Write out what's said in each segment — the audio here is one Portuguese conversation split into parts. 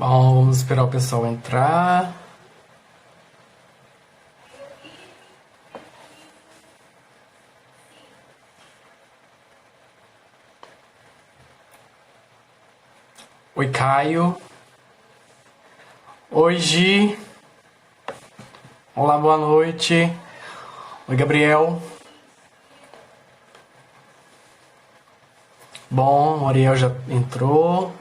Bom, vamos esperar o pessoal entrar. Oi, Caio. Oi, Gi. Olá, boa noite. Oi, Gabriel. Bom, o Ariel já entrou.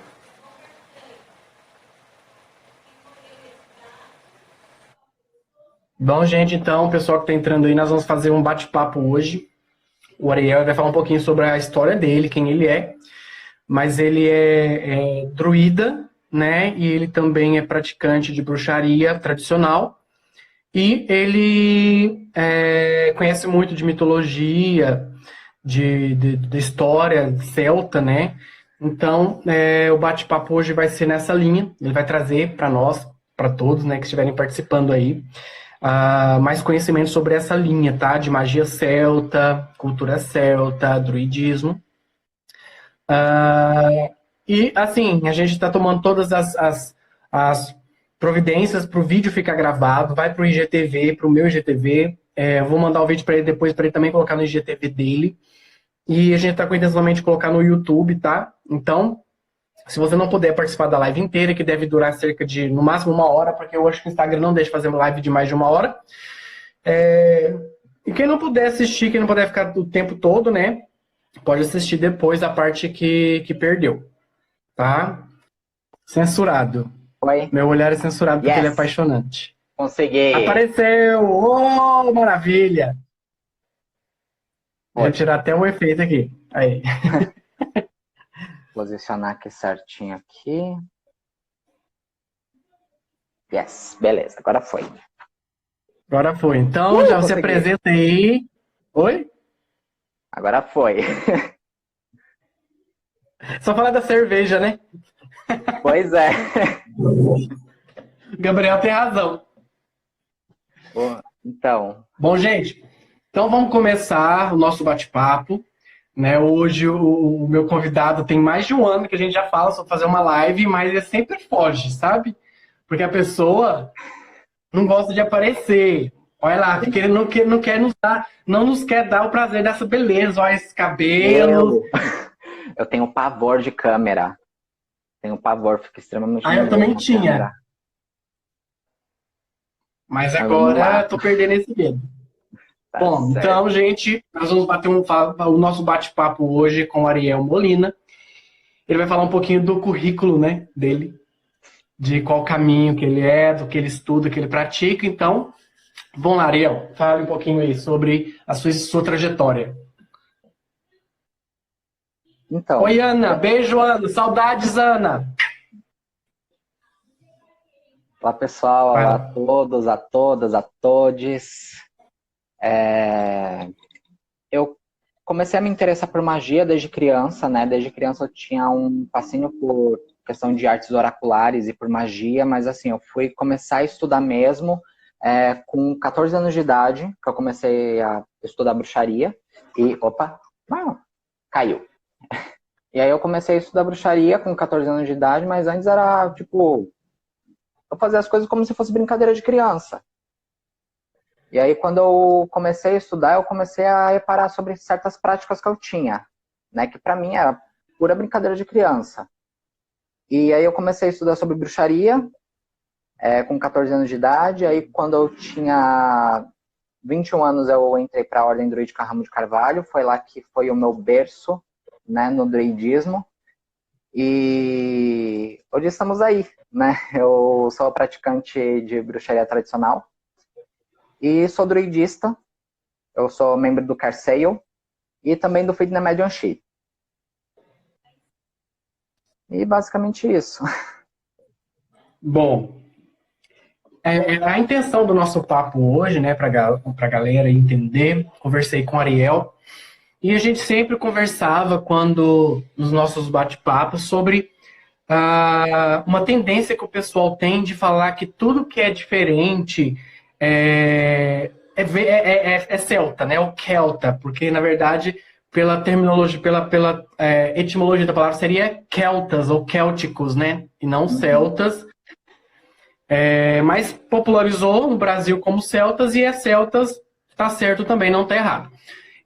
Bom, gente, então, o pessoal que está entrando aí, nós vamos fazer um bate-papo hoje. O Ariel vai falar um pouquinho sobre a história dele, quem ele é. Mas ele é druida, né? E ele também é praticante de bruxaria tradicional. E ele conhece muito de mitologia, de história celta, né? Então, o bate-papo hoje vai ser nessa linha. Ele vai trazer para nós, para todos, né, que estiverem participando aí, mais conhecimento sobre essa linha, tá? De magia celta, cultura celta, druidismo. E, assim, a gente está tomando todas as providências para o vídeo ficar gravado, vai para o IGTV, para o meu IGTV. Eu vou mandar o vídeo para ele depois, para ele também colocar no IGTV dele. E a gente está com a intenção também de colocar no YouTube, tá? Então, se você não puder participar da live inteira, que deve durar cerca de, no máximo, 1 hora, porque eu acho que o Instagram não deixa fazer uma live de mais de 1 hora. E quem não puder assistir, quem não puder ficar o tempo todo, né? Pode assistir depois a parte que perdeu, tá? Censurado. Oi? Meu olhar é censurado porque ele é Yes! apaixonante. Consegui! Apareceu! Oh, maravilha! Vou Oi. tirar até o efeito aqui. Aí. Posicionar aqui certinho aqui. Yes, beleza, agora foi. Agora foi. Então, já se consegui. apresenta aí. Oi? Agora foi. Só falar da cerveja, né? Pois é. Gabriel tem razão. Então, Bom, gente, então vamos começar o nosso bate-papo. Né? Hoje o meu convidado tem mais de 1 ano que a gente já fala sobre fazer uma live, mas ele sempre foge, sabe? Porque a pessoa não gosta de aparecer. Olha lá, porque ele não quer nos dar, não nos quer dar o prazer dessa beleza. Olha esses cabelos. eu tenho pavor de câmera. Tenho pavor, fico extremamente Ah, eu nervoso também com tinha. câmera. Mas vamos lá. agora tô perdendo esse medo. Tá Bom, certo. então, gente, nós vamos bater o nosso bate-papo hoje com o Ariel Molina. Ele vai falar um pouquinho do currículo, né, dele, de qual caminho que ele é, do que ele estuda, que ele pratica. Então, vamos lá, Ariel, fale um pouquinho aí sobre a sua trajetória. Então, Oi, Ana. Beijo, Ana. Saudades, Ana. olá pessoal, Vai olá lá. a todos, a todas, a todes. Eu comecei a me interessar por magia desde criança, né? Desde criança eu tinha um fascínio por questão de artes oraculares e por magia, mas assim, eu fui começar a estudar mesmo com 14 anos de idade, que eu comecei a estudar bruxaria. E, opa, caiu. E aí eu comecei a estudar bruxaria com 14 anos de idade, mas antes era, tipo, eu fazia as coisas como se fosse brincadeira de criança. E aí, quando eu comecei a estudar, eu comecei a reparar sobre certas práticas que eu tinha, né? Que pra mim era pura brincadeira de criança. E aí eu comecei a estudar sobre bruxaria, com 14 anos de idade. Aí, quando eu tinha 21 anos, eu entrei para a Ordem Druídica Ramo de Carvalho. Foi lá que foi o meu berço, né, no druidismo. E hoje estamos aí, né? Eu sou praticante de bruxaria tradicional. E sou druidista, eu sou membro do Carceio e também do Fitness Mediumship. E basicamente isso. Bom, a intenção do nosso papo hoje, né, para a galera entender, conversei com o Ariel, e a gente sempre conversava nos nossos bate-papos sobre uma tendência que o pessoal tem de falar que tudo que é diferente é celta, né? O celta, porque na verdade pela terminologia, pela etimologia da palavra, seria celtas ou célticos, né? E não celtas. Mas popularizou no Brasil como celtas, e celtas, tá certo também, não tá errado.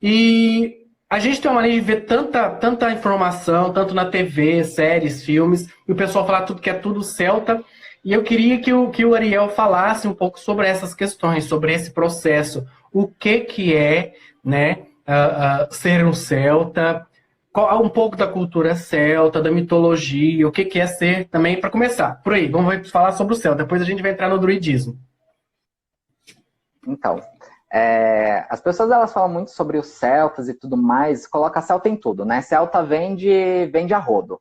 E a gente tem uma maneira de ver tanta informação, tanto na TV, séries, filmes, e o pessoal fala tudo que é tudo celta. E eu queria que o Ariel falasse um pouco sobre essas questões, sobre esse processo. O que é, né, ser um celta, um pouco da cultura celta, da mitologia, o que é ser também, para começar. Por aí, vamos falar sobre o celta, depois a gente vai entrar no druidismo. Então, as pessoas elas falam muito sobre os celtas e tudo mais, coloca celta em tudo, né? Celta vende a rodo.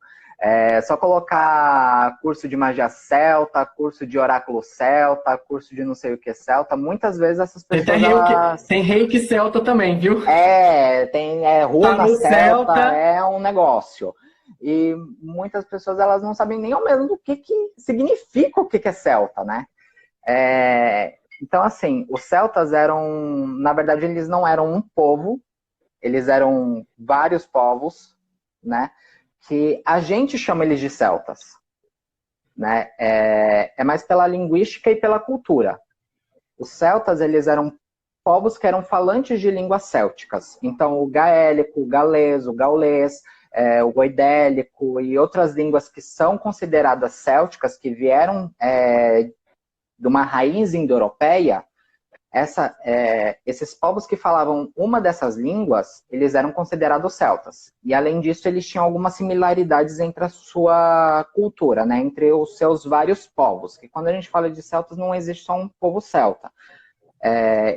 Só colocar curso de magia celta, curso de oráculo celta, curso de não sei o que celta. Muitas vezes essas pessoas... Tem reiki celta também, viu? Tem runa celta, é um negócio. E muitas pessoas elas não sabem nem ao menos o que significa o que é celta, né? Então, assim, os celtas eram... Na verdade, eles não eram um povo, eles eram vários povos, né? Que a gente chama eles de celtas, né? É mais pela linguística e pela cultura. Os celtas, eles eram povos que eram falantes de línguas célticas. Então, o gaélico, o galês, o gaulês, o goidélico e outras línguas que são consideradas célticas, que vieram de uma raiz indo-europeia, esses povos que falavam uma dessas línguas, eles eram considerados celtas. E, além disso, eles tinham algumas similaridades entre a sua cultura, né? Entre os seus vários povos. Que quando a gente fala de celtas, não existe só um povo celta.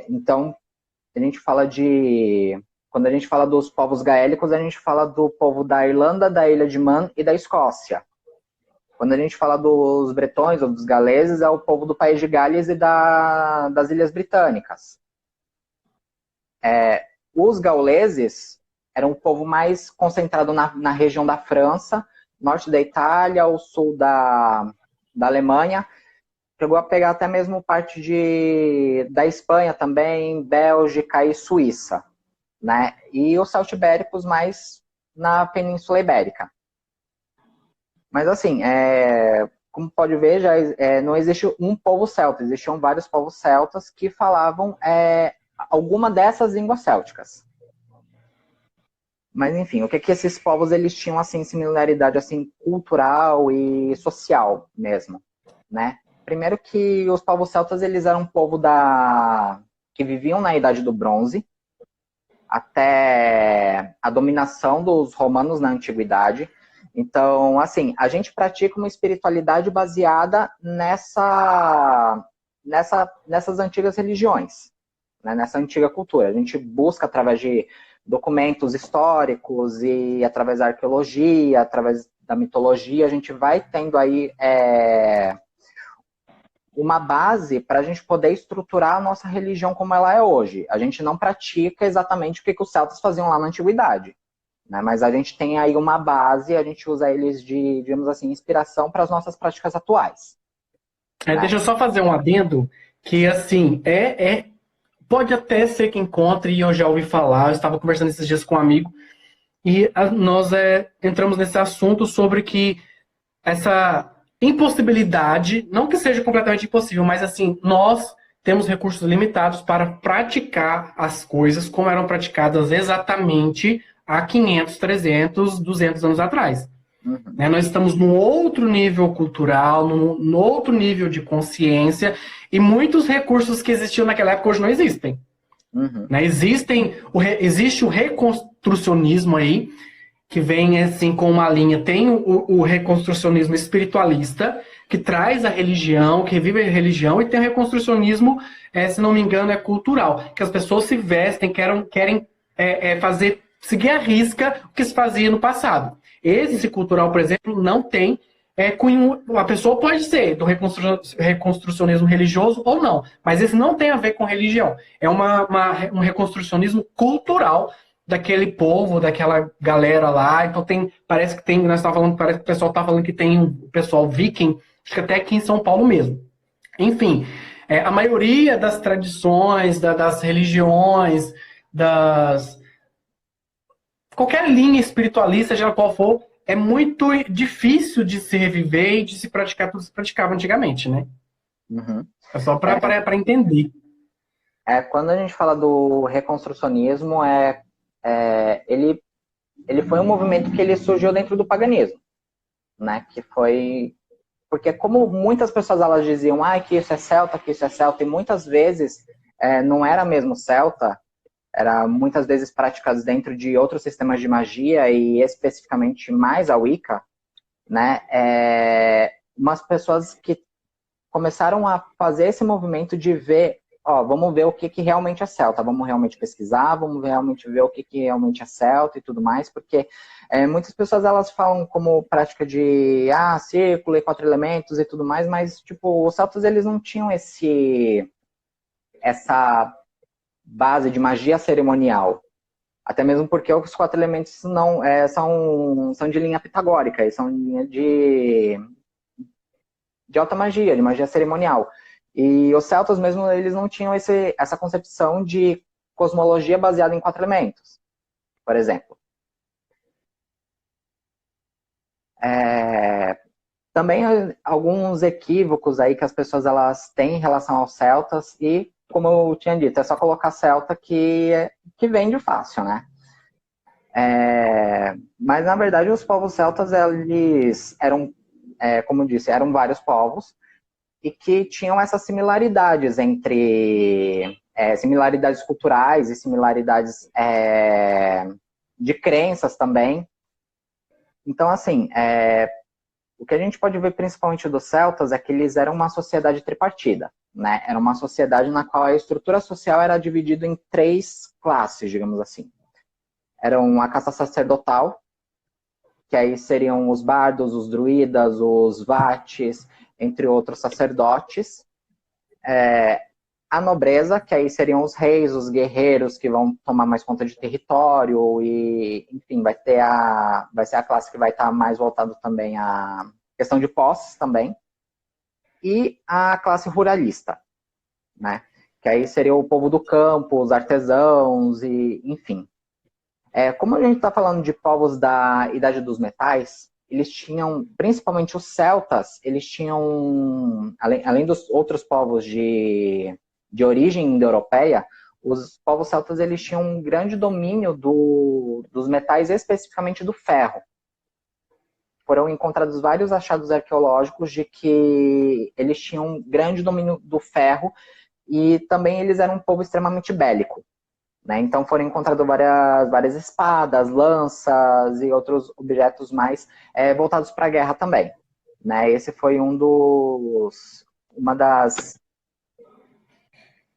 Então, quando a gente fala dos povos gaélicos, a gente fala do povo da Irlanda, da Ilha de Man e da Escócia. Quando a gente fala dos bretões ou dos galeses, é o povo do País de Gales e das Ilhas Britânicas. Os gauleses eram um povo mais concentrado na região da França, norte da Itália, o sul da Alemanha. Chegou a pegar até mesmo parte da Espanha também, Bélgica e Suíça, né? E os celtibéricos mais na Península Ibérica. Mas, assim, como pode ver, já não existe um povo celta, existiam vários povos celtas que falavam alguma dessas línguas célticas. Mas, enfim, o que esses povos eles tinham, assim, similaridade assim, cultural e social mesmo, né? Primeiro que os povos celtas eles eram um povo que viviam na Idade do Bronze, até a dominação dos romanos na Antiguidade. Então, assim, a gente pratica uma espiritualidade baseada nessas antigas religiões, né? Nessa antiga cultura. A gente busca através de documentos históricos e através da arqueologia, através da mitologia, a gente vai tendo aí uma base para a gente poder estruturar a nossa religião como ela é hoje. A gente não pratica exatamente o que os celtas faziam lá na Antiguidade, né? Mas a gente tem aí uma base, a gente usa eles de, digamos assim, inspiração para as nossas práticas atuais. Né? Deixa eu só fazer um adendo, que assim, pode até ser que encontre, e eu já ouvi falar, eu estava conversando esses dias com um amigo, e nós entramos nesse assunto sobre que essa impossibilidade, não que seja completamente impossível, mas assim, nós temos recursos limitados para praticar as coisas como eram praticadas exatamente há 500, 300, 200 anos atrás. Uhum. Nós estamos num outro nível cultural, num outro nível de consciência, e muitos recursos que existiam naquela época hoje não existem. Uhum. Existe o reconstrucionismo aí, que vem assim com uma linha, tem o reconstrucionismo espiritualista, que traz a religião, que revive a religião, e tem o reconstrucionismo, se não me engano, cultural, que as pessoas se vestem, querem seguir à risca o que se fazia no passado. Esse cultural, por exemplo, não tem cunho. A pessoa pode ser do reconstrucionismo religioso ou não, mas esse não tem a ver com religião. É um reconstrucionismo cultural daquele povo, daquela galera lá. Então parece que o pessoal está falando que tem um pessoal viking, acho que até aqui em São Paulo mesmo. Enfim, a maioria das tradições, das religiões, qualquer linha espiritualista, seja qual for, é muito difícil de se reviver e de se praticar tudo que se praticava antigamente, né? Uhum. É só para entender. Quando a gente fala do reconstrucionismo, ele foi um movimento que ele surgiu dentro do paganismo, né? Que foi porque como muitas pessoas elas diziam, que isso é celta, que isso é celta, e muitas vezes não era mesmo celta, era muitas vezes práticas dentro de outros sistemas de magia e especificamente mais a Wicca, né? Umas pessoas que começaram a fazer esse movimento de ver, vamos ver o que realmente é celta, vamos realmente pesquisar, vamos realmente ver o que realmente é celta e tudo mais, porque muitas pessoas elas falam como prática de círculo e 4 elementos e tudo mais, mas tipo, os celtas eles não tinham essa base de magia cerimonial. Até mesmo porque os 4 elementos não são de linha pitagórica, e são de linha de alta magia, de magia cerimonial. E os celtas mesmo, eles não tinham essa concepção de cosmologia baseada em 4 elementos, por exemplo. Também alguns equívocos aí que as pessoas elas têm em relação aos celtas e, como eu tinha dito, é só colocar celta que vende fácil, né? Mas, na verdade, os povos celtas, eles eram, como eu disse, eram vários povos e que tinham essas similaridades entre similaridades culturais e similaridades de crenças também. Então, assim, o que a gente pode ver principalmente dos celtas é que eles eram uma sociedade tripartida, né? Era uma sociedade na qual a estrutura social era dividida em 3 classes, digamos assim. Eram a casta sacerdotal, que aí seriam os bardos, os druidas, os vates, entre outros sacerdotes. A nobreza, que aí seriam os reis, os guerreiros, que vão tomar mais conta de território, e, enfim, vai ser a classe que vai estar mais voltado também à questão de posses também. E a classe ruralista, né? Que aí seria o povo do campo, os artesãos, e enfim. Como a gente está falando de povos da Idade dos Metais, eles tinham, principalmente os celtas, eles tinham, além dos outros povos de origem indo-europeia, os povos celtas eles tinham um grande domínio dos metais, especificamente do ferro. Foram encontrados vários achados arqueológicos de que eles tinham um grande domínio do ferro e também eles eram um povo extremamente bélico. Né? Então foram encontradas várias espadas, lanças e outros objetos mais voltados para a guerra também. Né? Esse foi uma das,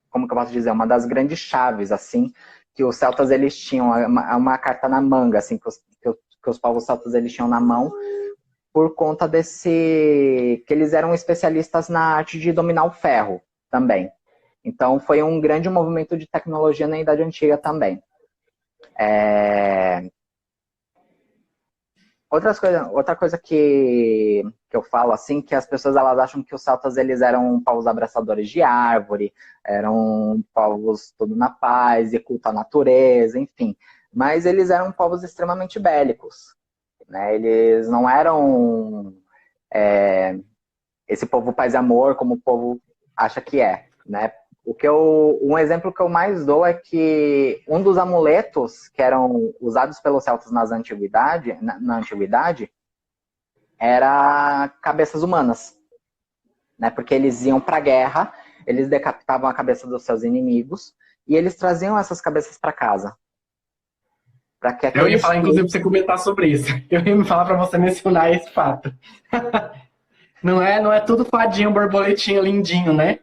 como que eu posso dizer, uma das grandes chaves, assim, que os celtas eles tinham, uma carta na manga, assim, que os povos celtas eles tinham na mão, por conta que eles eram especialistas na arte de dominar o ferro também. Então, foi um grande movimento de tecnologia na Idade Antiga também. Outra coisa que eu falo, assim, que as pessoas elas acham que os celtas eles eram povos abraçadores de árvore, eram povos todo na paz, e culto à natureza, enfim. Mas eles eram povos extremamente bélicos. Né? Eles não eram esse povo paz e amor como o povo acha que é. Né? Um exemplo que eu mais dou é que um dos amuletos que eram usados pelos celtas na antiguidade era cabeças humanas, né? Porque eles iam para a guerra, eles decapitavam a cabeça dos seus inimigos e eles traziam essas cabeças para casa. Eu ia falar, inclusive, para você comentar sobre isso. Eu ia me falar para você mencionar esse fato. Não é tudo fadinho, borboletinho, lindinho, né?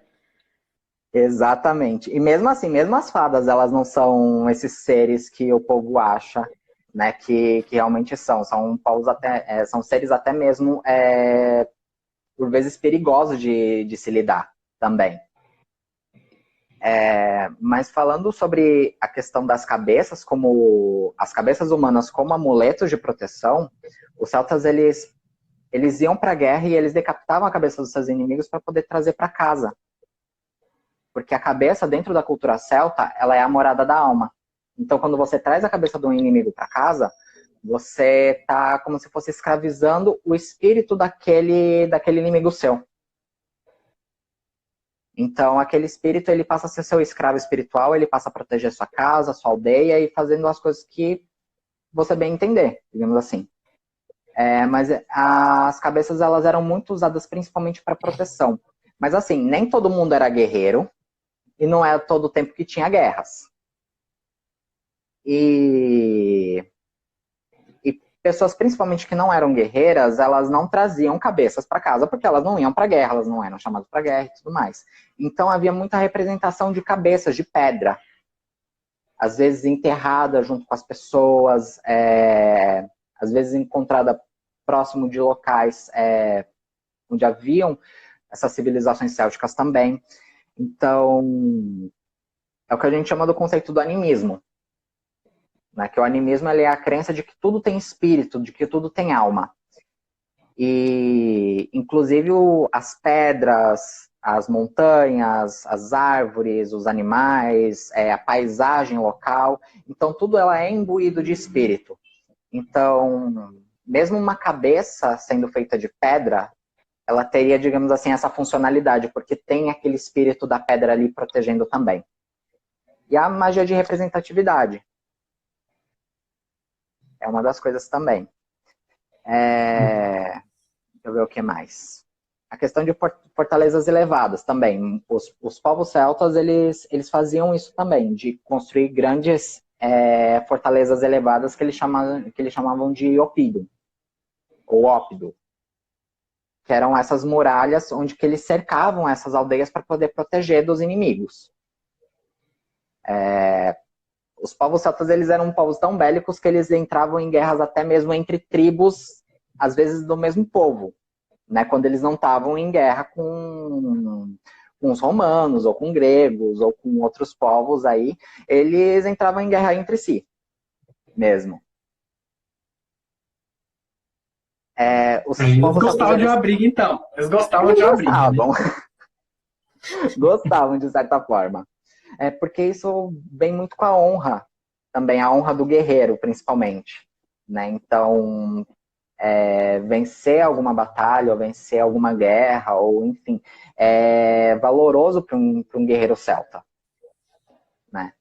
Exatamente. E mesmo assim, mesmo as fadas, elas não são esses seres que o povo acha, né, que realmente são. São povos são seres até mesmo, por vezes, perigosos de se lidar também. Mas falando sobre a questão das cabeças, como as cabeças humanas como amuletos de proteção, os celtas, eles iam para a guerra e eles decapitavam a cabeça dos seus inimigos para poder trazer para casa. Porque a cabeça, dentro da cultura celta, ela é a morada da alma. Então, quando você traz a cabeça de um inimigo para casa, você tá como se fosse escravizando o espírito daquele inimigo seu. Então, aquele espírito, ele passa a ser seu escravo espiritual, ele passa a proteger sua casa, sua aldeia e fazendo as coisas que você bem entender, digamos assim. Mas as cabeças, elas eram muito usadas principalmente para proteção. Mas assim, nem todo mundo era guerreiro e não é todo o tempo que tinha guerras. E pessoas, principalmente que não eram guerreiras, elas não traziam cabeças para casa, porque elas não iam para guerra, elas não eram chamadas para guerra e tudo mais. Então havia muita representação de cabeças de pedra, às vezes enterrada junto com as pessoas, às vezes encontrada próximo de locais onde haviam essas civilizações célticas também. Então, é o que a gente chama do conceito do animismo. Né? Que o animismo, ele é a crença de que tudo tem espírito, de que tudo tem alma. E, inclusive, as pedras, as montanhas, as árvores, os animais, a paisagem local. Então, tudo ela é imbuído de espírito. Então, mesmo uma cabeça sendo feita de pedra, ela teria, digamos assim, essa funcionalidade, porque tem aquele espírito da pedra ali protegendo também. E a magia de representatividade. É uma das coisas também. Deixa eu ver o que mais. A questão de fortalezas elevadas também. Os povos celtas, eles faziam isso também, de construir grandes fortalezas elevadas que eles chamavam de oppidum, ou ópido. Que eram essas muralhas onde que eles cercavam essas aldeias para poder proteger dos inimigos. Os povos celtas, eles eram povos tão bélicos que eles entravam em guerras até mesmo entre tribos, às vezes do mesmo povo, né? Quando eles não estavam em guerra com os romanos, ou com gregos, ou com outros povos aí, eles entravam em guerra entre si, mesmo. Eles gostavam de uma briga, então. Eles gostavam de uma briga. Né? Gostavam, de certa forma. Porque isso vem muito com a honra, também a honra do guerreiro, principalmente. Né? Então, vencer alguma batalha, ou vencer alguma guerra, ou enfim, é valoroso para um guerreiro celta. Né?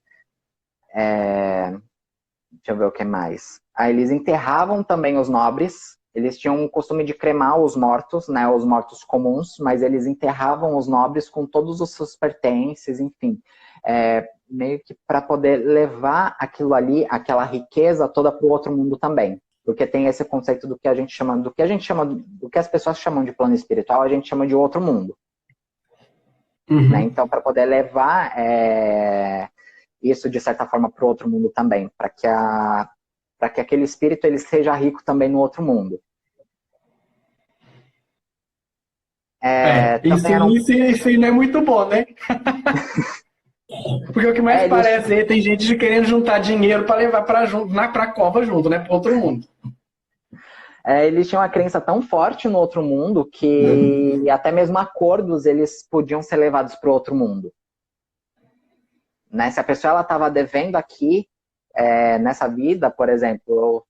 Deixa eu ver o que mais. Eles enterravam também os nobres. Eles tinham o costume de cremar os mortos, né, os mortos comuns, mas eles enterravam os nobres com todos os seus pertences, enfim, meio que para poder levar aquilo ali, aquela riqueza toda para o outro mundo também, porque tem esse conceito do que as pessoas chamam de plano espiritual, a gente chama de outro mundo. Uhum. Né? Então, para poder levar isso de certa forma para o outro mundo também, para que aquele espírito ele seja rico também no outro mundo. Isso aí não é muito bom, né? Porque o que mais parece é tem gente querendo juntar dinheiro para levar para a cova junto, né? Para outro mundo. Eles tinham uma crença tão forte no outro mundo que até mesmo acordos eles podiam ser levados para o outro mundo. Né? Se a pessoa estava devendo aqui, nessa vida, por exemplo,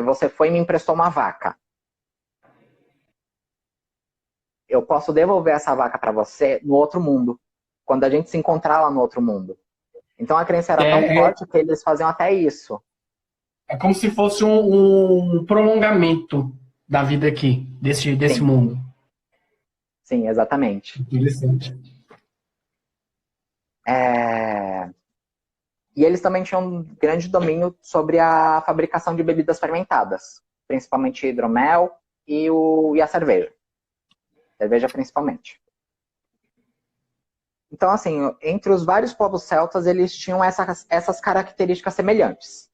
você foi e me emprestou uma vaca. Eu posso devolver essa vaca para você no outro mundo, quando a gente se encontrar lá no outro mundo. Então a crença era tão forte que eles faziam até isso. É como se fosse um prolongamento da vida aqui, desse mundo. Sim, exatamente. Interessante. E eles também tinham um grande domínio sobre a fabricação de bebidas fermentadas, principalmente hidromel e a cerveja. Cerveja principalmente. Então, assim, entre os vários povos celtas, eles tinham essas características semelhantes.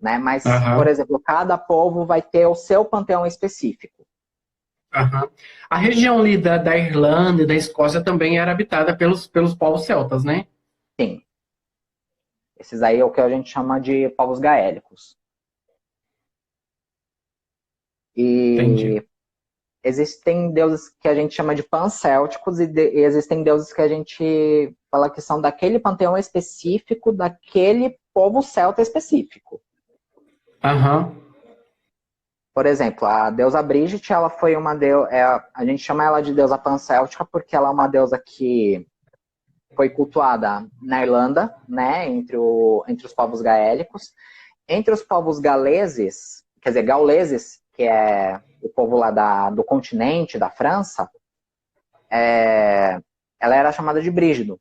Né? Mas, por exemplo, cada povo vai ter o seu panteão específico. A região ali da Irlanda e da Escócia também era habitada pelos povos celtas, né? Sim. Esses aí é o que a gente chama de povos gaélicos. E entendi. Existem deuses que a gente chama de pancélticos e existem deuses que a gente fala que são daquele panteão específico, daquele povo celta específico. Aham. Por exemplo, a deusa Brigitte, ela foi uma deusa, a gente chama ela de deusa pancéltica porque ela é uma deusa que foi cultuada na Irlanda, né, entre os povos gaélicos. Entre os povos galeses, quer dizer, gauleses, que é o povo lá do continente, da França, ela era chamada de Brígido.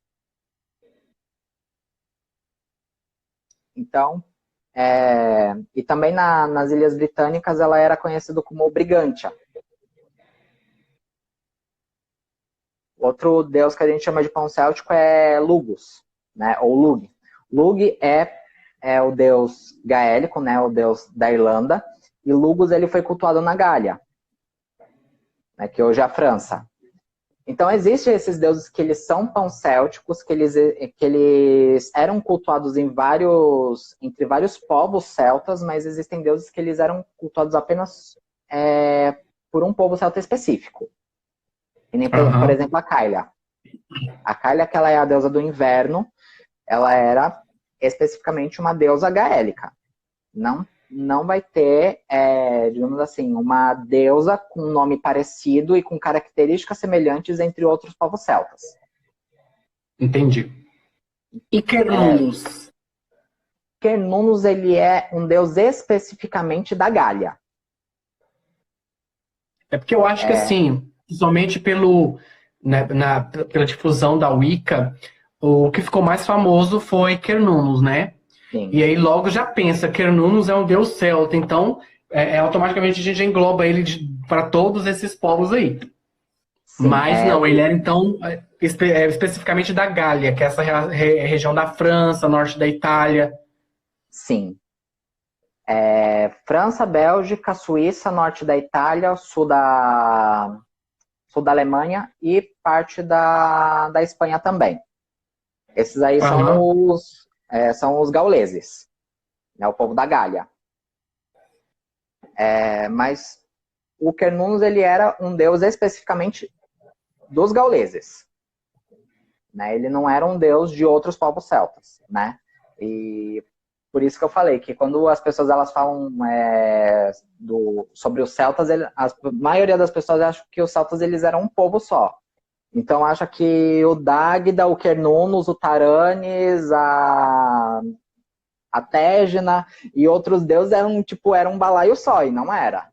Então, e também nas Ilhas Britânicas ela era conhecida como Brigantia. Outro deus que a gente chama de pão céltico é Lugus, né, ou Lug. Lug é o deus gaélico, né, o deus da Irlanda, e Lugus ele foi cultuado na Gália, né, que hoje é a França. Então existem esses deuses que eles são pancélticos, que eles eram cultuados entre vários povos celtas, mas existem deuses que eles eram cultuados apenas por um povo celta específico. E nem, por exemplo, a Caila. A Caila, que ela é a deusa do inverno, ela era especificamente uma deusa gaélica. Não vai ter, digamos assim, uma deusa com nome parecido e com características semelhantes entre outros povos celtas. Entendi. E Cernunnos? Cernunnos, ele é um deus especificamente da Gália. É porque eu acho que, assim, principalmente pela difusão da Wicca, o que ficou mais famoso foi Cernunnos, né? Sim. E aí logo já pensa, Cernunnos é um deus celta, então automaticamente a gente engloba ele para todos esses povos aí. Sim, mas não, ele era então especificamente da Gália, que é essa região da França, norte da Itália. Sim. França, Bélgica, Suíça, norte da Itália, sul da Alemanha e parte da Espanha também. Esses aí são os gauleses, né, o povo da Gália. Mas o Cernunnos, ele era um deus especificamente dos gauleses. Né? Ele não era um deus de outros povos celtas. Né? E por isso que eu falei que quando as pessoas elas falam sobre os celtas, a maioria das pessoas acha que os celtas eles eram um povo só. Então acha que o Dagda, o Cernunnos, o Taranis, a Tégina e outros deuses eram um balaio só, e não era.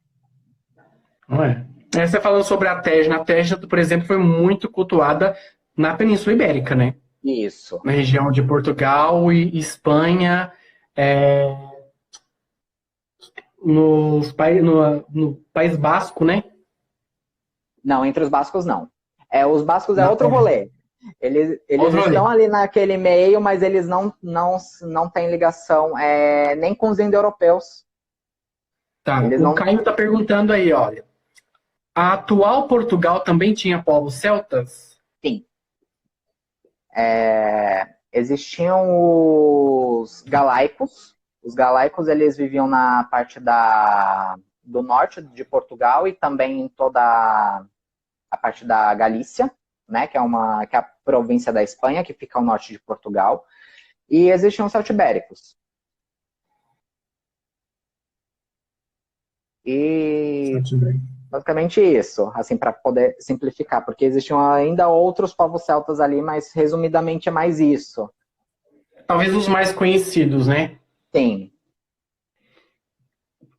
Não é? Você falando sobre a Tégina, por exemplo, foi muito cultuada na Península Ibérica, né? Isso. Na região de Portugal e Espanha, no País Basco, né? Não, entre os bascos não. Os bascos é outro rolê. Eles estão ali naquele meio, mas eles não têm ligação nem com os indo-europeus. Tá, Caio está perguntando aí, olha. A atual Portugal também tinha povos celtas? Sim. Existiam os galaicos. Os galaicos, eles viviam na parte do norte de Portugal e também em toda a parte da Galícia, né, que é a província da Espanha, que fica ao norte de Portugal. E existiam os celtibéricos. E basicamente isso, assim, para poder simplificar, porque existiam ainda outros povos celtas ali, mas resumidamente é mais isso. Talvez os mais conhecidos, né? Sim.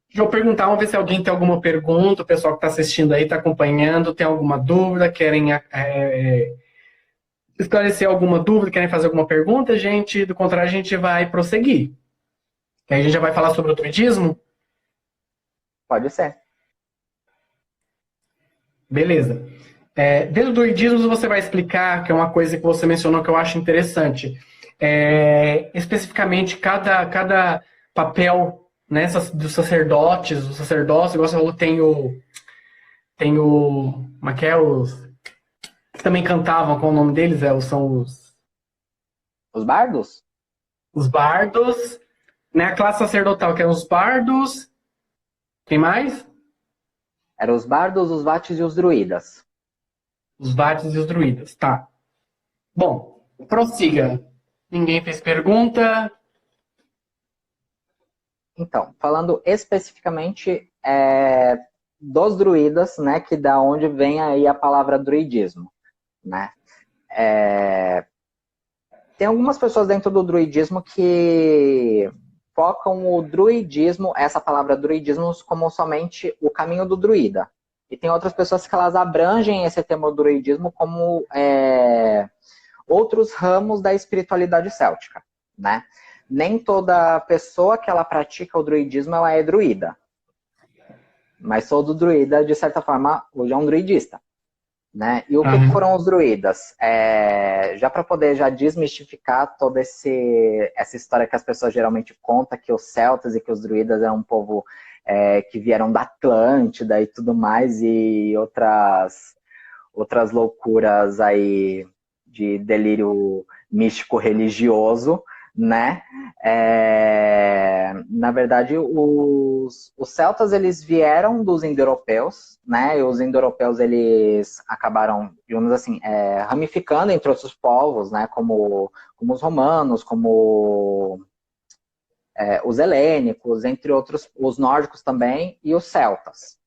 Deixa eu perguntar, vamos ver se alguém tem alguma pergunta, o pessoal que está assistindo aí, está acompanhando, tem alguma dúvida, querem esclarecer alguma dúvida, querem fazer alguma pergunta, gente? Do contrário, a gente vai prosseguir. Aí a gente já vai falar sobre o druidismo? Pode ser. Beleza. Dentro do druidismo você vai explicar, que é uma coisa que você mencionou que eu acho interessante, especificamente cada papel, né, dos sacerdotes, o sacerdócio, igual você falou, tem o como é que é, os que também cantavam, qual o nome deles? São os bardos? Os bardos, né, a classe sacerdotal, que eram os bardos, quem mais? Eram os bardos, os vates e os druidas. Os vates e os druidas, tá. Bom, Prossiga. Ninguém fez pergunta. Então, falando especificamente dos druidas, né, que da onde vem aí a palavra druidismo, né? Tem algumas pessoas dentro do druidismo que focam o druidismo, essa palavra druidismo, como somente o caminho do druida. E tem outras pessoas que elas abrangem esse termo druidismo como outros ramos da espiritualidade céltica, né? Nem toda pessoa que ela pratica o druidismo, ela é druida. Mas todo druida, de certa forma, hoje é um druidista. Né? E o que foram os druidas? Já para poder já desmistificar toda essa história que as pessoas geralmente contam, que os celtas e que os druidas eram um povo que vieram da Atlântida e tudo mais, e outras loucuras aí de delírio místico religioso, né? Na verdade, os celtas, eles vieram dos indo-europeus, né? E os indo-europeus, eles acabaram, digamos assim, ramificando entre outros povos, né? Como os romanos, como os helênicos, entre outros, os nórdicos também, e os celtas,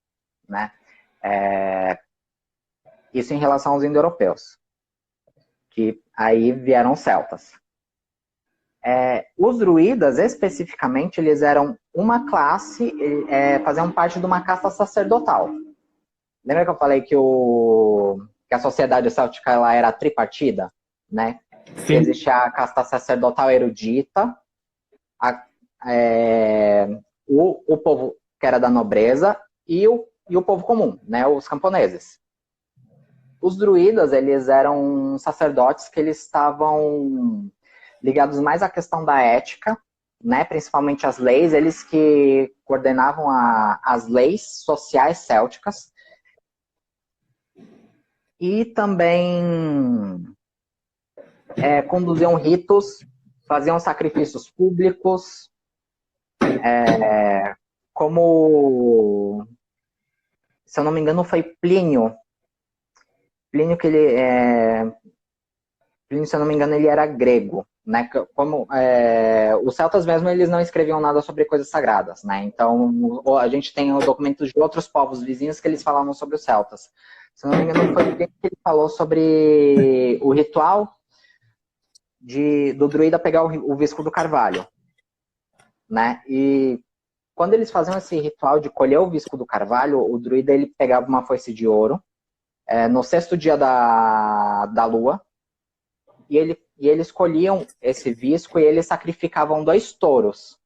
né? Isso em relação aos indo-europeus, que aí vieram os celtas. Os druidas, especificamente, eles eram uma classe, faziam parte de uma casta sacerdotal. Lembra que eu falei que a sociedade céltica ela era tripartida? Né? Que existe a casta sacerdotal erudita, o povo que era da nobreza e o povo comum, né? Os camponeses. Os druidas, eles eram sacerdotes que eles estavam ligados mais à questão da ética, né, principalmente as leis, eles que coordenavam as leis sociais célticas e também conduziam ritos, faziam sacrifícios públicos, como, se eu não me engano, foi Plínio que Plínio, se eu não me engano, ele era grego, né? Como os celtas mesmo, eles não escreviam nada sobre coisas sagradas, né? Então a gente tem documentos de outros povos vizinhos que eles falavam sobre os celtas. Se eu não me engano, foi que ele falou sobre o ritual do druida pegar o visco do carvalho, né? E quando eles faziam esse ritual de colher o visco do carvalho, o druida ele pegava uma foice de ouro no sexto dia da lua, e eles colhiam esse visco e eles sacrificavam 2 touros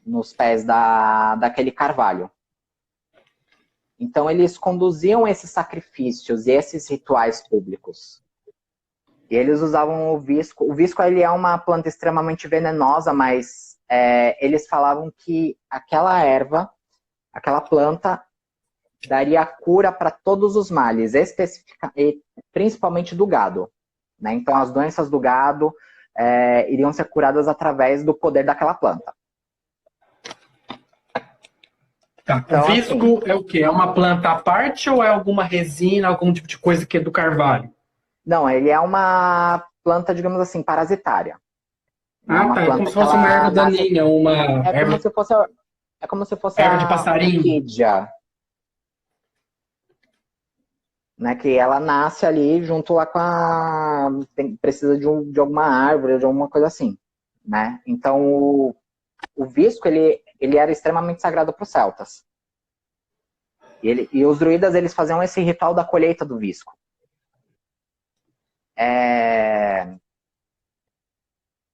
nos pés daquele carvalho. Então eles conduziam esses sacrifícios e esses rituais públicos. E eles usavam o visco. O visco ele é uma planta extremamente venenosa, mas eles falavam que aquela erva, aquela planta, daria cura para todos os males, principalmente do gado. Né? Então, as doenças do gado iriam ser curadas através do poder daquela planta. Tá. Então, o visco assim, é o quê? É uma planta à parte ou é alguma resina, algum tipo de coisa que é do carvalho? Não, ele é uma planta, digamos assim, parasitária. Tá. É como se fosse uma erva daninha, uma erva... como se fosse erva de passarinho. Orquídea. Né, que ela nasce ali junto lá com precisa de alguma árvore, de alguma coisa assim, né? Então o visco ele era extremamente sagrado para os celtas. E os druidas eles faziam esse ritual da colheita do visco.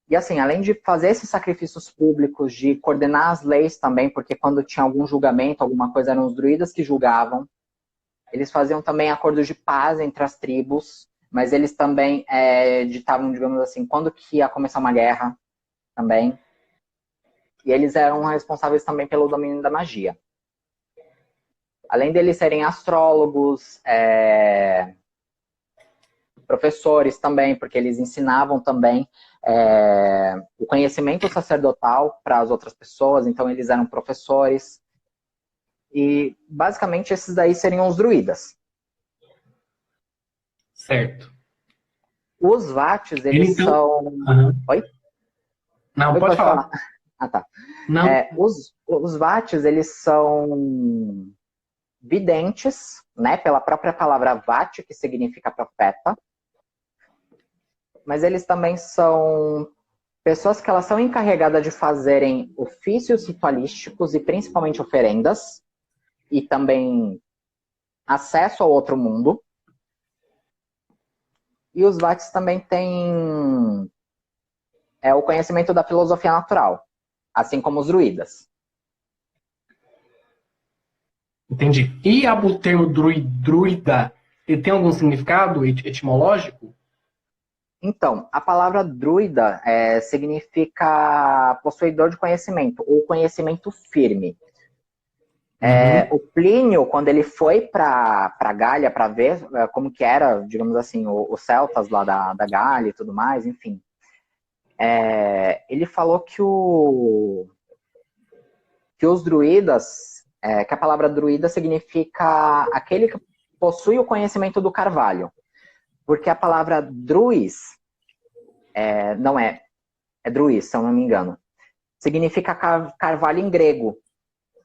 E assim, além de fazer esses sacrifícios públicos, de coordenar as leis também, porque quando tinha algum julgamento, alguma coisa, eram os druidas que julgavam. Eles faziam também acordos de paz entre as tribos, mas eles também ditavam, digamos assim, quando que ia começar uma guerra também. E eles eram responsáveis também pelo domínio da magia. Além deles serem astrólogos, professores também, porque eles ensinavam também o conhecimento sacerdotal para as outras pessoas, então eles eram professores. E, basicamente, esses daí seriam os druidas. Certo. Os Vates, Ele eles então. são... Aham. Oi? Não, Oi, pode pode falar. falar. Ah, tá. Não. Os Vates, eles são videntes, né? Pela própria palavra Vate, que significa profeta. Mas eles também são pessoas que elas são encarregadas de fazerem ofícios ritualísticos e principalmente oferendas. E também acesso ao outro mundo. E os Vates também têm o conhecimento da filosofia natural, assim como os druidas. Entendi. E o termo druida, ele tem algum significado etimológico? Então, a palavra druida significa possuidor de conhecimento, ou conhecimento firme. Uhum. O Plínio, quando ele foi para Gália para ver como que era, digamos assim, os celtas lá da Gália e tudo mais, enfim, ele falou que os druidas, que a palavra druida significa aquele que possui o conhecimento do carvalho. Porque a palavra druis, não é druis, se eu não me engano, significa carvalho em grego.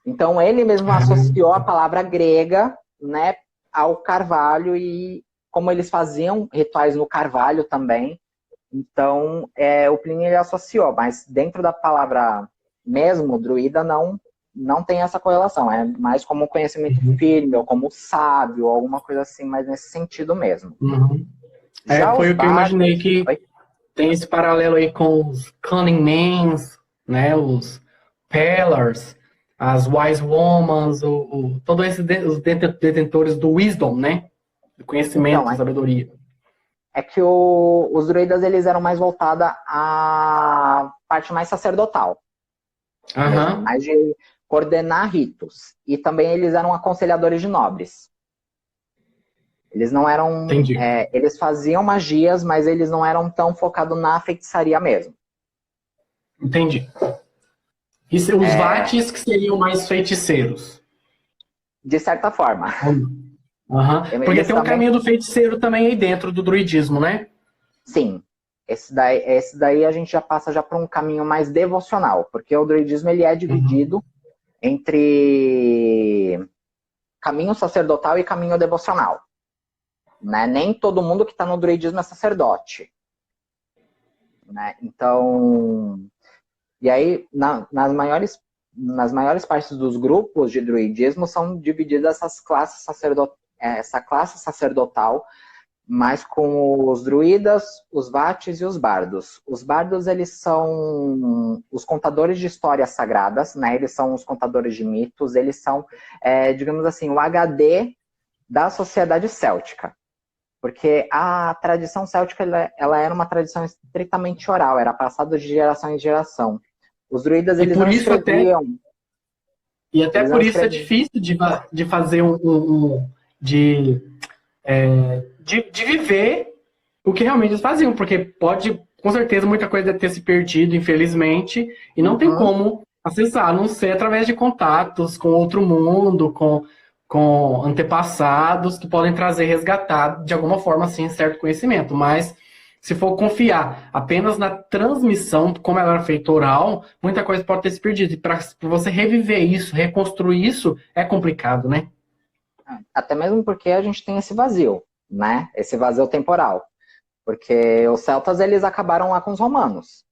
Então ele mesmo associou a palavra grega, né, ao carvalho e como eles faziam rituais no carvalho também. Então o Plínio ele associou, mas dentro da palavra mesmo, druida, não tem essa correlação. É mais como conhecimento firme, ou como sábio, ou alguma coisa assim, mas nesse sentido mesmo. Uhum. Já os Foi o que eu imaginei Vates... que Oi? tem esse paralelo aí com os Cunning Mans, né? Os Pellars, as Wise Womans, todos esses os detentores do Wisdom, né? Do Então, conhecimento, sabedoria. é que os druidas eles eram mais voltados à parte mais sacerdotal mesmo, Aham, mais de coordenar ritos. E também eles eram aconselhadores de nobres. Eles não eram... entendi. eles faziam magias, mas eles não eram tão focados na feitiçaria mesmo. Entendi. E os Vates que seriam mais feiticeiros. De certa forma. Aham. Porque Eles tem um também... caminho do feiticeiro também aí dentro do druidismo, né? Sim. Esse daí a gente já passa já para um caminho mais devocional, porque o druidismo ele é Uhum. dividido entre caminho sacerdotal e caminho devocional. Né? Nem todo mundo que está no druidismo é sacerdote. Né? Então, e aí nas maiores partes dos grupos de druidismo são divididas essa classe sacerdotal, mas com os druidas, os vates e os bardos. Os bardos, eles são os contadores de histórias sagradas, né? Eles são os contadores de mitos, eles são, digamos assim, o HD da sociedade céltica. Porque a tradição céltica, ela era uma tradição estritamente oral, era passada de geração em geração. Os druidas, E por isso até eles não por isso é escreviam. difícil de fazer de viver o que realmente eles faziam, porque pode, com certeza, muita coisa deve ter se perdido, infelizmente, e não tem Uhum. como acessar, a não ser através de contatos com outro mundo, com antepassados que podem trazer, resgatar, de alguma forma, assim, certo conhecimento. Mas, se for confiar apenas na transmissão, como ela era feita oral, muita coisa pode ter se perdido. E para você reviver isso, reconstruir isso, é complicado, né? Até mesmo porque a gente tem esse vazio, né? Esse vazio temporal. Porque os celtas, eles acabaram lá com os romanos.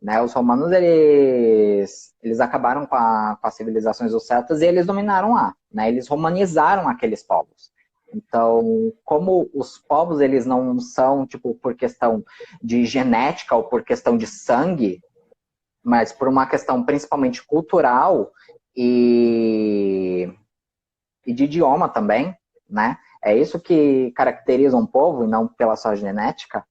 Né? Os romanos, eles acabaram com as civilizações dos celtas e eles dominaram lá. Né? Eles romanizaram aqueles povos. Então, como os povos, eles não são, tipo, por questão de genética ou por questão de sangue, mas por uma questão principalmente cultural e de idioma também, né? É isso que caracteriza um povo e não pela sua genética.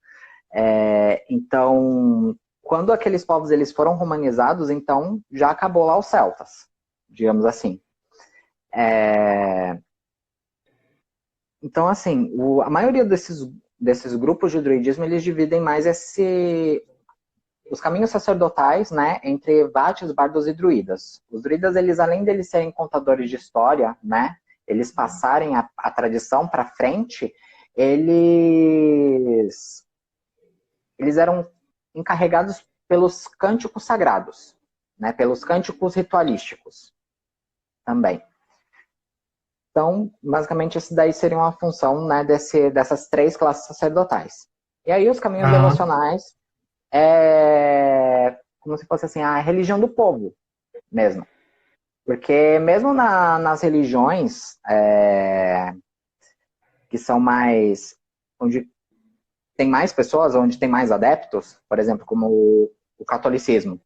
Então, quando aqueles povos eles foram romanizados, então já acabou lá os celtas, digamos assim. Então, assim, a maioria desses grupos de druidismo, eles dividem mais os caminhos sacerdotais, né, entre vates, bardos e druidas. Os druidas, eles, além de serem contadores de história, né, eles passarem a tradição para frente, eles eram encarregados pelos cânticos sagrados, né? Pelos cânticos ritualísticos também. Então, basicamente, isso daí seria uma função, né, dessas 3 classes sacerdotais. E aí os caminhos devocionais é como se fosse assim, a religião do povo mesmo. Porque mesmo nas religiões que são mais... onde tem mais pessoas, onde tem mais adeptos, por exemplo, como o catolicismo.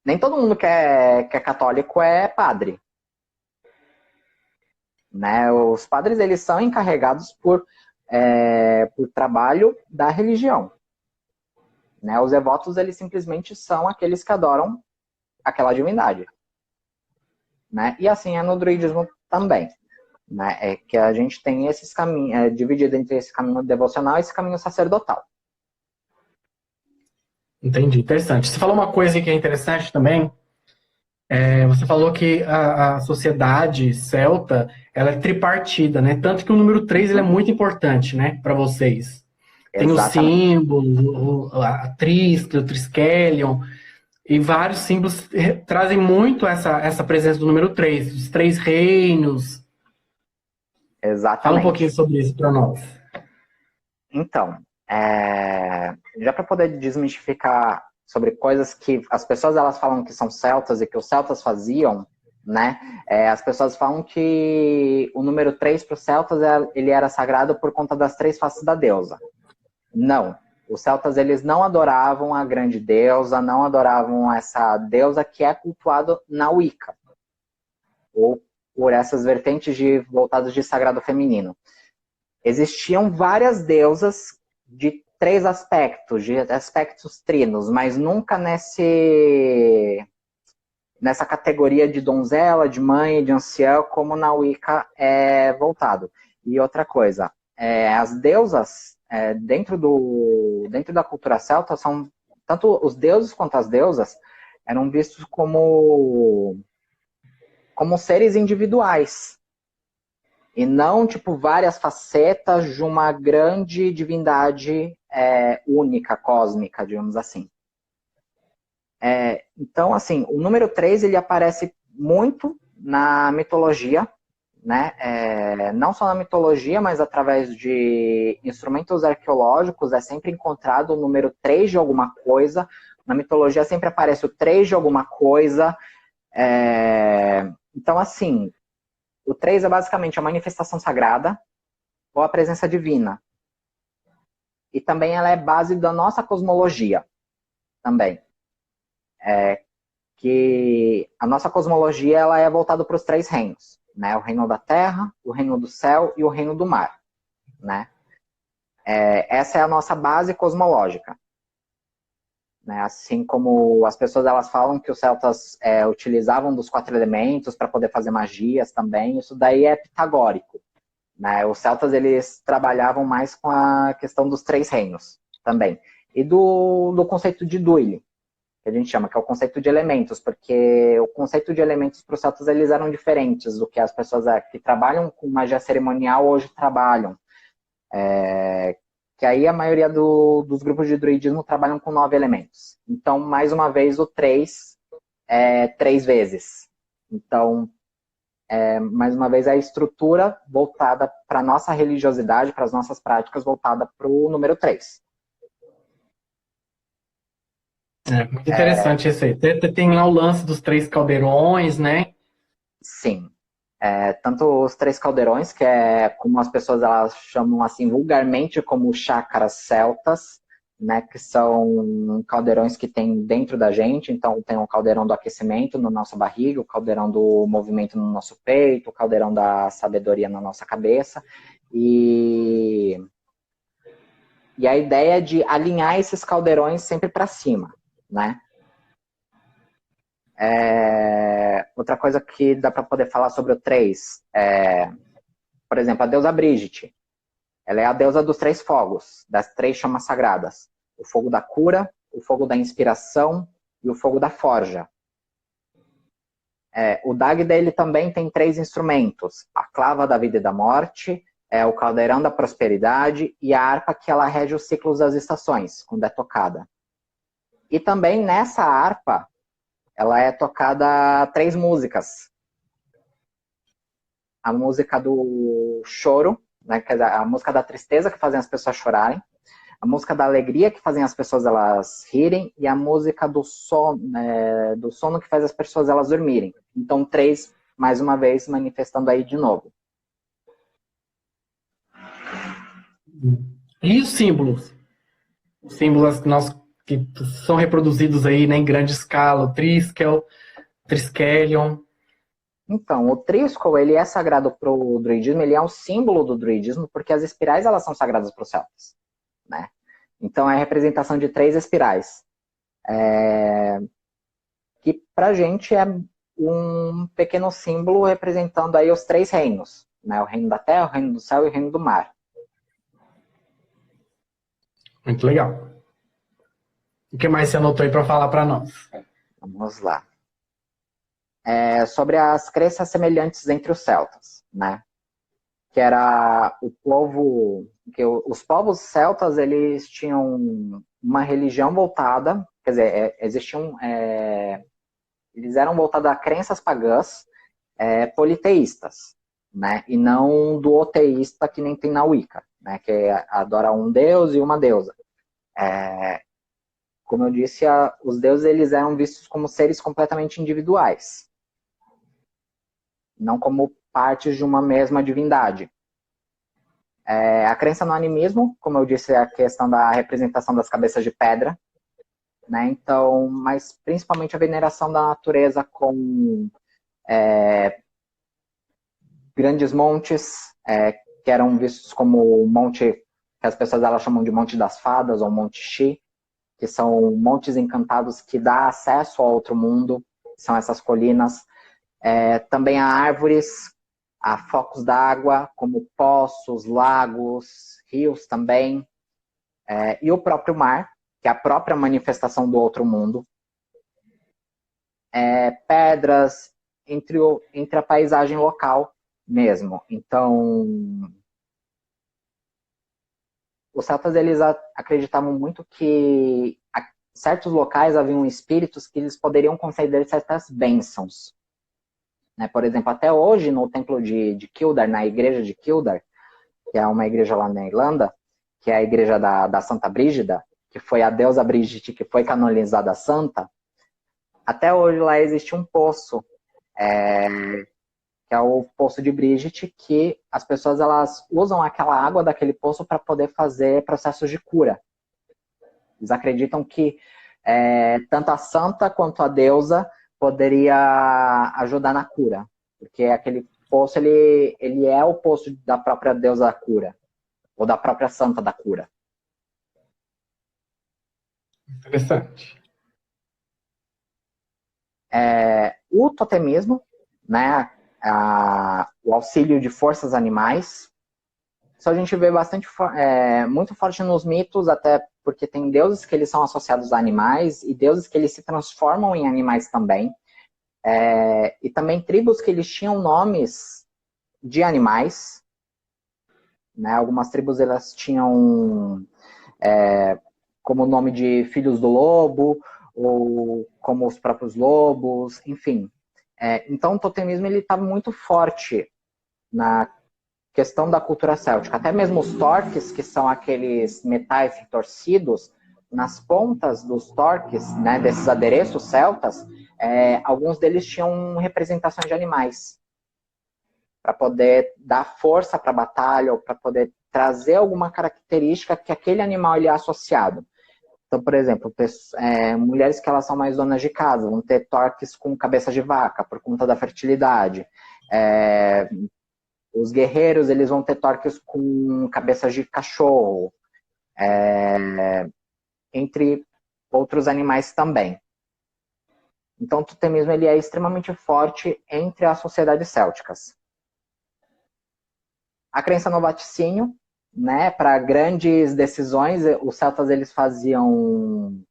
Nem todo mundo que é católico é padre. Né? Os padres, eles são encarregados por trabalho da religião. Né? Os devotos, eles simplesmente são aqueles que adoram aquela divindade. Né? E assim é no druidismo também. Né? É que a gente tem esses caminhos, dividido entre esse caminho devocional e esse caminho sacerdotal. Entendi, interessante. Você falou uma coisa que é interessante também. Você falou que a sociedade celta, ela é tripartida, né? Tanto que o número 3 ele é muito importante, né, para vocês. Tem os Exatamente. símbolos, a Triskel, o Triskelion, e vários símbolos trazem muito essa presença do número 3, os 3 reinos. Fala um pouquinho Exatamente. sobre isso para nós. Então, já para poder desmistificar sobre coisas que as pessoas elas falam que são celtas e que os celtas faziam, né? As pessoas falam que o número 3 para os celtas ele era sagrado por conta das 3 faces da deusa. Não. Os celtas eles não adoravam a grande deusa, não adoravam essa deusa que é cultuada na Wicca, ou por essas vertentes voltadas de sagrado feminino. Existiam várias deusas de 3 aspectos, de aspectos trinos, mas nunca nessa categoria de donzela, de mãe, de anciã, como na Wicca é voltado. E outra coisa, as deusas, dentro da cultura celta, são tanto os deuses quanto as deusas eram vistos como seres individuais. E não, tipo, várias facetas de uma grande divindade única, cósmica, digamos assim. Então, assim, o número 3, ele aparece muito na mitologia, né? Não só na mitologia, mas através de instrumentos arqueológicos, é sempre encontrado o número 3 de alguma coisa. Na mitologia sempre aparece o 3 de alguma coisa. Então, assim, o 3 é basicamente a manifestação sagrada ou a presença divina. E também ela é base da nossa cosmologia. Também. Que a nossa cosmologia ela é voltada para os 3 reinos. Né? O reino da terra, o reino do céu e o reino do mar. Né? Essa é a nossa base cosmológica. Né? Assim como as pessoas elas falam que os celtas utilizavam dos 4 elementos para poder fazer magias também, isso daí é pitagórico. Né? Os celtas eles trabalhavam mais com a questão dos 3 reinos também. E do conceito de Duile, que a gente chama, que é o conceito de elementos, porque o conceito de elementos para os celtas eles eram diferentes do que as pessoas que trabalham com magia cerimonial hoje trabalham. Que aí a maioria dos grupos de druidismo trabalham com 9 elementos. Então, mais uma vez, o 3 é 3 vezes. Então, mais uma vez, a estrutura voltada para a nossa religiosidade, para as nossas práticas, voltada para o número 3. Muito interessante isso aí. Tem lá o lance dos 3 caldeirões, né? Sim. Tanto os 3 caldeirões, que é como as pessoas elas chamam assim vulgarmente como chácaras celtas, né, que são caldeirões que tem dentro da gente. Então tem o caldeirão do aquecimento na nossa barriga, o caldeirão do movimento no nosso peito, o caldeirão da sabedoria na nossa cabeça. E a ideia é de alinhar esses caldeirões sempre para cima, né? Outra coisa que dá para poder falar sobre o 3 por exemplo, a deusa Brigitte. Ela é a deusa dos 3 fogos, das 3 chamas sagradas. O fogo da cura, o fogo da inspiração e o fogo da forja. O Dagda ele também tem 3 instrumentos. A clava da vida e da morte, é o caldeirão da prosperidade e a harpa que ela rege os ciclos das estações, quando é tocada. E também nessa harpa, ela é tocada 3 músicas. A música do choro, né, quer dizer, a música da tristeza, que fazem as pessoas chorarem, a música da alegria, que fazem as pessoas elas rirem, e a música do sono que faz as pessoas elas dormirem. Então, 3, mais uma vez, manifestando aí de novo. E os símbolos? Os símbolos que são reproduzidos aí, né, em grande escala, o Triskel, Triskelion. Então, o Triskel, ele é sagrado para o druidismo, ele é um símbolo do druidismo, porque as espirais, elas são sagradas para os celtas, né? Então, é a representação de 3 espirais, que para a gente é um pequeno símbolo representando aí os 3 reinos, né? O reino da terra, o reino do céu e o reino do mar. Muito legal. O que mais você anotou aí para falar para nós? Vamos lá. Sobre as crenças semelhantes entre os celtas, né? Que era o povo, que os povos celtas, eles tinham uma religião voltada, quer dizer, eles eram voltados a crenças pagãs, politeístas, né? E não duoteísta que nem tem na Wicca, né? Que adora um deus e uma deusa. Como eu disse, os deuses eles eram vistos como seres completamente individuais, não como partes de uma mesma divindade. A crença no animismo, como eu disse, é a questão da representação das cabeças de pedra, né? Então, mas principalmente a veneração da natureza com grandes montes, que eram vistos como o monte que as pessoas elas chamam de Monte das Fadas ou Monte Xi, que são montes encantados que dá acesso a outro mundo, são essas colinas. Também há árvores, há focos d'água, como poços, lagos, rios também, e o próprio mar, que é a própria manifestação do outro mundo. Pedras, entre a paisagem local mesmo. Então, os celtas eles acreditavam muito que em certos locais haviam espíritos que eles poderiam conceder certas bênçãos. Né? Por exemplo, até hoje no templo de Kildare, na igreja de Kildare, que é uma igreja lá na Irlanda, que é a igreja da Santa Brígida, que foi a deusa Brigitte que foi canonizada santa, até hoje lá existe um poço, que é o poço de Brigitte, que as pessoas elas usam aquela água daquele poço para poder fazer processos de cura. Eles acreditam que tanto a santa quanto a deusa poderia ajudar na cura, porque aquele poço ele é o poço da própria deusa da cura, ou da própria santa da cura. Interessante. O totemismo, né, o auxílio de forças animais, isso a gente vê muito forte nos mitos, até porque tem deuses que eles são associados a animais e deuses que eles se transformam em animais também. E também tribos que eles tinham nomes de animais, né? Algumas tribos elas tinham como nome de filhos do lobo, ou como os próprios lobos, enfim. Então o totemismo está muito forte na questão da cultura céltica. Até mesmo os torques, que são aqueles metais retorcidos, nas pontas dos torques, né, desses adereços celtas, alguns deles tinham representações de animais, para poder dar força para a batalha, ou para poder trazer alguma característica que aquele animal ele é associado. Então, por exemplo, mulheres que elas são mais donas de casa vão ter torques com cabeça de vaca, por conta da fertilidade. Os guerreiros eles vão ter torques com cabeças de cachorro, entre outros animais também. Então, o totemismo ele é extremamente forte entre as sociedades célticas. A crença no vaticínio, né, para grandes decisões, os celtas eles faziam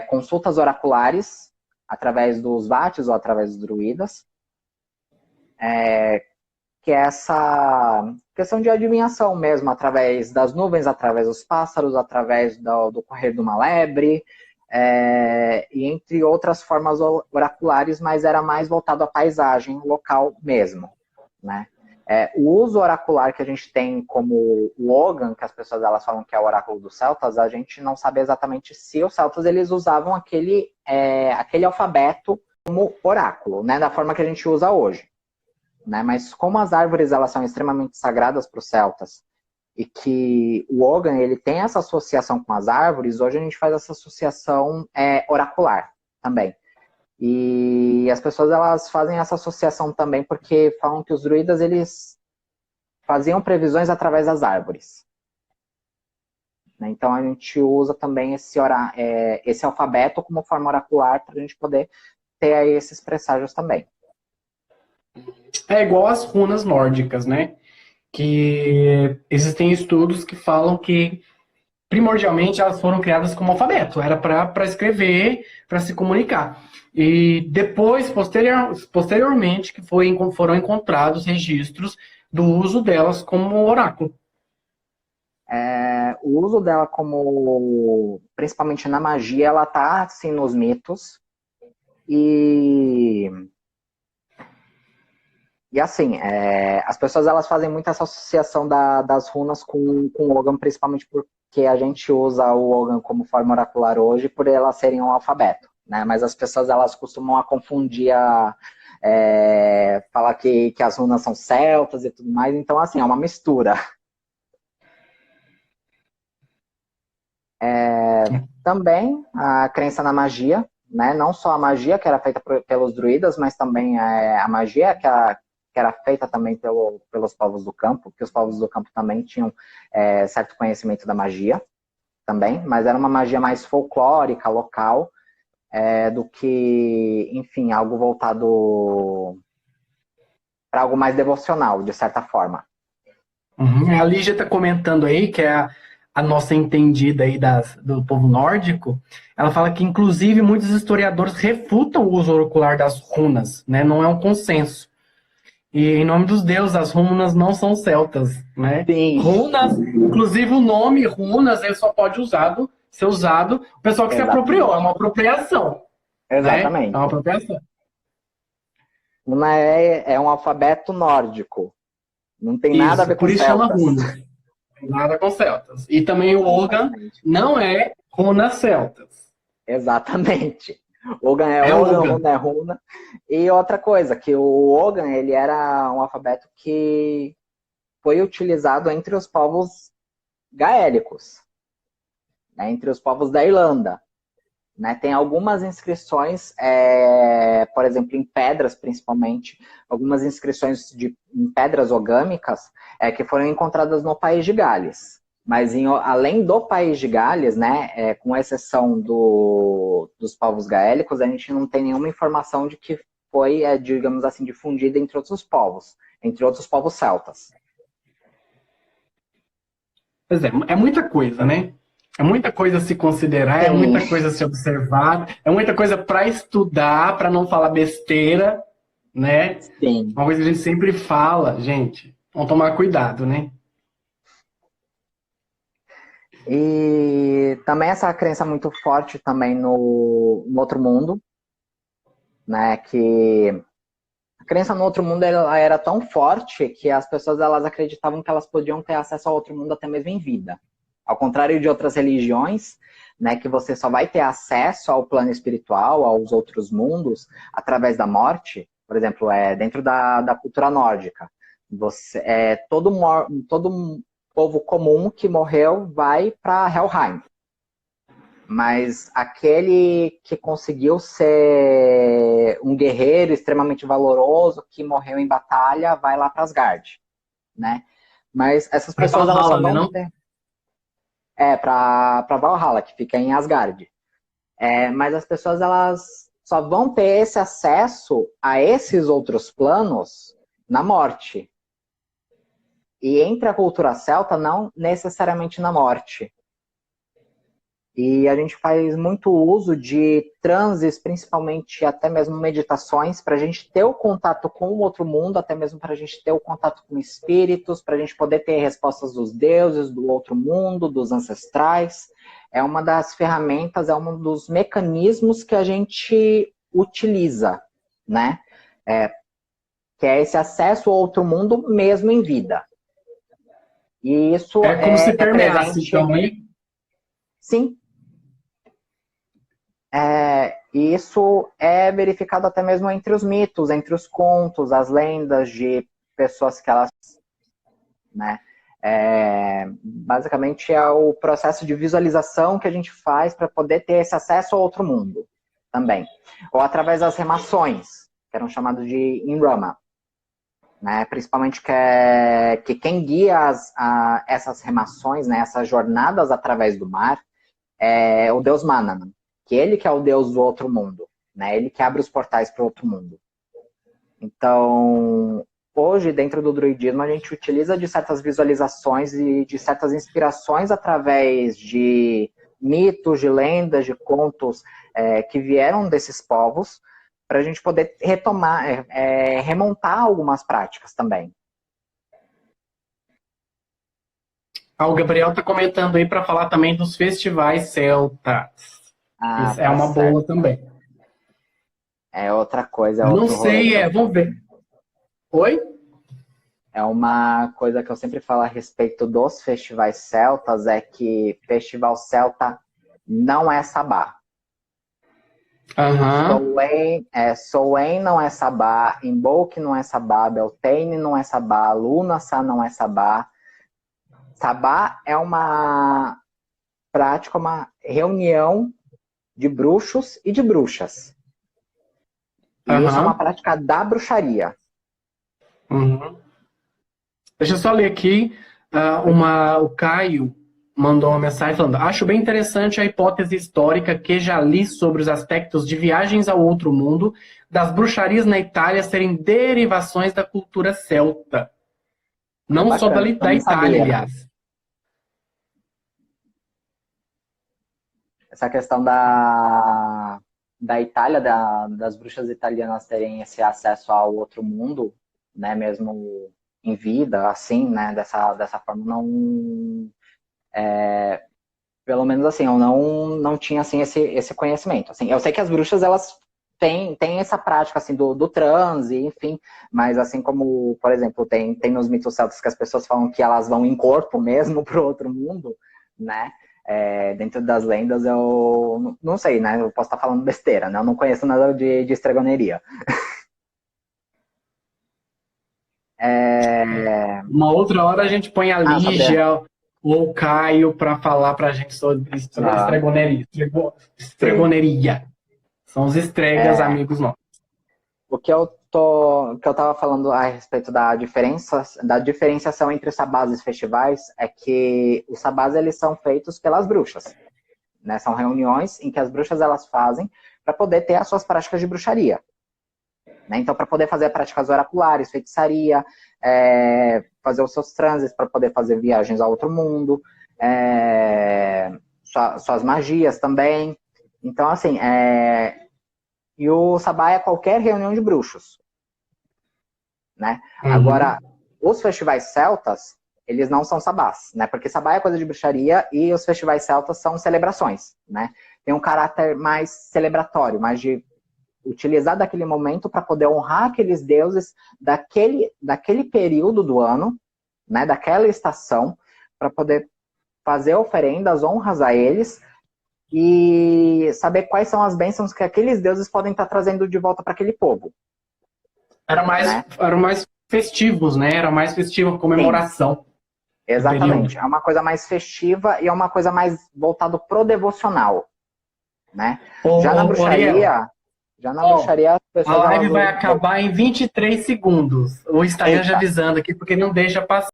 consultas oraculares através dos vates ou através dos druidas, que é essa questão de adivinhação mesmo, através das nuvens, através dos pássaros, através do correr de uma lebre, e entre outras formas oraculares, mas era mais voltado à paisagem local mesmo, né? O uso oracular que a gente tem como o Ogan, que as pessoas elas falam que é o oráculo dos celtas, a gente não sabe exatamente se os celtas eles usavam aquele alfabeto como oráculo, né, da forma que a gente usa hoje. Né? Mas como as árvores elas são extremamente sagradas para os celtas e que o Ogan ele tem essa associação com as árvores, hoje a gente faz essa associação oracular também. E as pessoas elas fazem essa associação também porque falam que os druidas eles faziam previsões através das árvores. Então a gente usa também esse alfabeto como forma oracular para a gente poder ter aí esses presságios também. É igual as runas nórdicas, né? Que existem estudos que falam que primordialmente elas foram criadas como alfabeto, era para escrever, para se comunicar. E depois, posteriormente, que foram encontrados registros do uso delas como oráculo. O uso dela como, principalmente na magia, ela tá assim nos mitos. E assim, as pessoas elas fazem muito essa associação das runas com o Ogan, principalmente porque a gente usa o Ogan como forma oracular hoje, por elas serem um alfabeto, né? Mas as pessoas elas costumam confundir, falar que as runas são celtas e tudo mais, então assim, é uma mistura. Também a crença na magia, né? Não só a magia que era feita pelos druidas, mas também a magia que era feita também pelos povos do campo, que os povos do campo também tinham certo conhecimento da magia também, mas era uma magia mais folclórica, local, do que, enfim, algo voltado para algo mais devocional, de certa forma. Uhum. A Lígia está comentando aí, que é a nossa entendida aí do povo nórdico, ela fala que, inclusive, muitos historiadores refutam o uso oracular das runas, né? Não é um consenso. E em nome dos deuses, as runas não são celtas, né? Sim. Runas, inclusive o nome runas, ele só pode ser usado o pessoal que se apropriou, é uma apropriação. Exatamente. Né? É uma apropriação. Runa é um alfabeto nórdico. Não tem nada a ver com por isso celtas. chama runas. Não tem nada com celtas. E também o Ogan não é runas celtas. Exatamente. Ogan é Ogan, runa é runa. E outra coisa, que o Ogan, ele era um alfabeto que foi utilizado entre os povos gaélicos, né, entre os povos da Irlanda. Né, tem algumas inscrições, por exemplo, em pedras, principalmente, algumas inscrições em pedras ogâmicas que foram encontradas no país de Gales. Mas além do país de Gales, né, com exceção dos povos gaélicos, a gente não tem nenhuma informação de que foi, digamos assim, difundida entre outros povos celtas. Pois é muita coisa, né? É muita coisa a se considerar, Sim. É muita coisa a se observar, é muita coisa para estudar, para não falar besteira, né? Sim. Uma coisa que a gente sempre fala, gente, vamos tomar cuidado, né? E também essa crença muito forte também no outro mundo, né? Que a crença no outro mundo ela era tão forte que as pessoas elas acreditavam que elas podiam ter acesso ao outro mundo até mesmo em vida. Ao contrário de outras religiões, né, que você só vai ter acesso ao plano espiritual, aos outros mundos, através da morte. Por exemplo, dentro da cultura nórdica. Todo povo comum que morreu vai para Helheim. Mas aquele que conseguiu ser um guerreiro extremamente valoroso, que morreu em batalha, vai lá para Asgard, né? Mas essas pessoas elas só vão ter... para Valhalla, que fica em Asgard. Mas as pessoas elas só vão ter esse acesso a esses outros planos na morte. E entre a cultura celta, não necessariamente na morte. E a gente faz muito uso de transes, principalmente até mesmo meditações, para a gente ter o contato com o outro mundo, até mesmo para a gente ter o contato com espíritos, para a gente poder ter respostas dos deuses, do outro mundo, dos ancestrais. É uma das ferramentas, é um dos mecanismos que a gente utiliza, né? Que é esse acesso ao outro mundo mesmo em vida. E isso É como se permeasse, presente... então, hein? Sim. E isso é verificado até mesmo entre os mitos, entre os contos, as lendas de pessoas que elas... né? Basicamente é o processo de visualização que a gente faz para poder ter esse acesso ao outro mundo também. Ou através das remações, que eram chamadas de Inrama. Né? Principalmente que quem guia essas remações, né? Essas jornadas através do mar, é o deus Manana, que ele que é o deus do outro mundo, né? Ele que abre os portais para o outro mundo. Então, hoje, dentro do druidismo, a gente utiliza de certas visualizações e de certas inspirações através de mitos, de lendas, de contos que vieram desses povos, para a gente poder retomar, remontar algumas práticas também. O Gabriel está comentando aí para falar também dos festivais celtas. Isso é Tá uma certo. boa também. É outra coisa, é Não outro rolê. sei, vamos ver. Oi? É uma coisa que eu sempre falo a respeito dos festivais celtas, é que festival celta não é sabá. Aham. Soen não é sabá, Imbolc não é sabá, Beltane não é sabá, Lunassar não é sabá. Sabá é uma prática, uma reunião de bruxos e de bruxas. E isso é uma prática da bruxaria. Uhum. Deixa eu só ler aqui. O Caio mandou uma mensagem falando: acho bem interessante a hipótese histórica que já li sobre os aspectos de viagens ao outro mundo, das bruxarias na Itália serem derivações da cultura celta. Não só da Bacana, eu não Itália, sabia. aliás. Essa questão da Itália, das bruxas italianas terem esse acesso ao outro mundo, né, mesmo em vida, assim, né, dessa forma, não... pelo menos assim, eu não tinha, assim, esse conhecimento. Assim, eu sei que as bruxas, elas têm essa prática, assim, do transe, enfim, mas assim como, por exemplo, tem nos mitos celtas que as pessoas falam que elas vão em corpo mesmo para o outro mundo, né? Dentro das lendas, eu não sei, né? Eu posso estar falando besteira, né? Eu não conheço nada de estregoneria. Uma outra hora a gente põe a Sobre... Lígia ou o Caio para falar para a gente sobre estregoneria. Estregoneria. São os estregas, amigos nossos. O que eu tava falando a respeito da diferenciação entre os sabás e os festivais é que os sabás, eles são feitos pelas bruxas, né? São reuniões em que as bruxas, elas fazem para poder ter as suas práticas de bruxaria, né? Então, para poder fazer práticas oraculares, feitiçaria, fazer os seus transes, para poder fazer viagens ao outro mundo, suas magias também. Então, assim, e o sabá é qualquer reunião de bruxos, né? Uhum. Agora, os festivais celtas, eles não são sabás, né? Porque sabá é coisa de bruxaria e os festivais celtas são celebrações, né? Tem um caráter mais celebratório, mais de utilizar daquele momento para poder honrar aqueles deuses daquele período do ano, né? Daquela estação, para poder fazer oferendas, honras a eles e saber quais são as bênçãos que aqueles deuses podem estar trazendo de volta para aquele povo. Eram mais festivos, né? Era mais festivo, comemoração. Sim. Exatamente. É uma coisa mais festiva e é uma coisa mais voltada pro devocional, né? Já na bruxaria, as pessoas... A live vai acabar em 23 segundos. O Instagram já avisando aqui, porque não deixa passar.